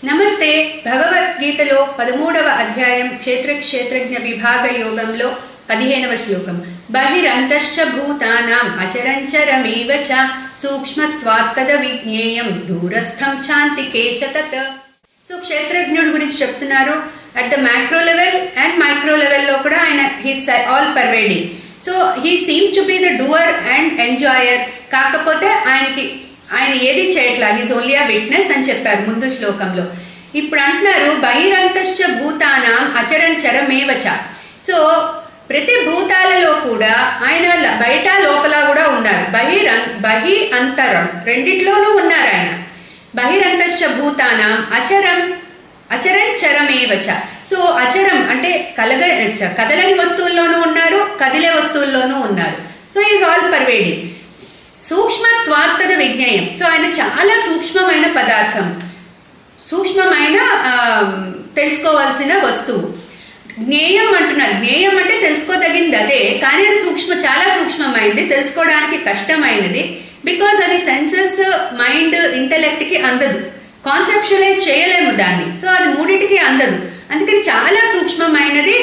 నమస్తే. భగవద్గీతలో 13వ అధ్యాయం క్షేత్రజ్ఞ విభాగ యోగంలో 15వ శ్లోకం. బహిరంతశ్చ భూతానాం అచరంచరమేవ చ సూక్ష్మత్వాత్తద విజ్ఞేయం దూరస్థం చాంతికే చ తత్. సో క్షేత్రజ్ఞుడి గురించి చెప్తున్నారు. At the macro level and micro level లో కూడా ఆయన he's all pervading. So he seems to be the doer and enjoyer. కాకపోతే ఆయన ఏది చేయట్లా, హీస్ ఓన్లీ అ విట్నెస్ అని చెప్పారు ముందు శ్లోకంలో. ఇప్పుడు అంటున్నారు బహిరంతశ్చ భూతానాం అచరంచరమేవచ. సో ప్రతి భూతాలలో కూడా ఆయన బయట లోపల కూడా ఉన్నారు. బహి అంతరం రెండిట్లోనూ ఉన్నారు ఆయన. బహిరంతశ్చ భూతానాం అచరంచరమేవచ. సో అచరం అంటే కదలని వస్తువుల్లోనూ ఉన్నారు, కదిలే వస్తువుల్లోనూ ఉన్నారు. So is all pervading. సూక్ష్మత్వాత్తద విజ్ఞేయం. సో ఆయన చాలా సూక్ష్మమైన పదార్థం, సూక్ష్మమైన తెలుసుకోవాల్సిన వస్తువు. జ్ఞేయం అంటున్నారు. జ్ఞేయం అంటే తెలుసుకోదగింది అదే, కానీ అది చాలా సూక్ష్మమైనది, తెలుసుకోవడానికి కష్టమైనది. బికాస్ అది సెన్సెస్, మైండ్, ఇంటెలెక్ట్ కి అందదు, కాన్సెప్చువలైజ్ చేయలేము దాన్ని. సో అది మూడింటికి అందదు. అందుకని చాలా సూక్ష్మమైనది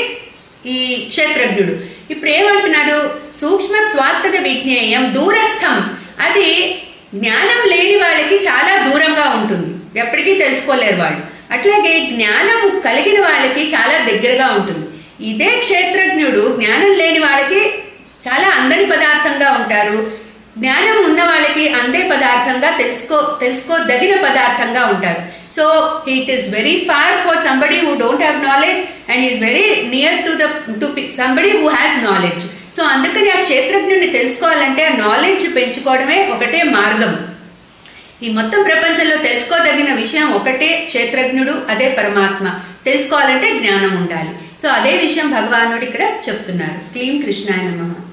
ఈ క్షేత్రజ్ఞుడు. ఇప్పుడు ఏమంటున్నాడు? సూక్ష్మత్వాత్తద విజ్ఞేయం దూరస్థం. అది జ్ఞానం లేని వాళ్ళకి చాలా దూరంగా ఉంటుంది, ఎప్పటికీ తెలుసుకోలేరు వాళ్ళు. అట్లాగే జ్ఞానం కలిగిన వాళ్ళకి చాలా దగ్గరగా ఉంటుంది. ఇదే క్షేత్రజ్ఞుడు జ్ఞానం లేని వాళ్ళకి చాలా అందని పదార్థంగా ఉంటారు, జ్ఞానం ఉన్న వాళ్ళకి అందే పదార్థంగా తెలుసుకోదగిన పదార్థంగా ఉంటారు. So it is very far for somebody who don't have knowledge and is very near to somebody who has knowledge. So అందుకని ఆ క్షేత్రజ్ఞుడిని తెలుసుకోవాలంటే ఆ నాలెడ్జ్ పెంచుకోవడమే ఒకటే మార్గం. ఈ మొత్తం ప్రపంచంలో తెలుసుకోదగిన విషయం ఒకటే క్షేత్రజ్ఞుడు, అదే పరమాత్మ. తెలుసుకోవాలంటే జ్ఞానం ఉండాలి. సో అదే విషయం భగవానుడు ఇక్కడ చెప్తున్నారు. క్లీం కృష్ణాయ నమః.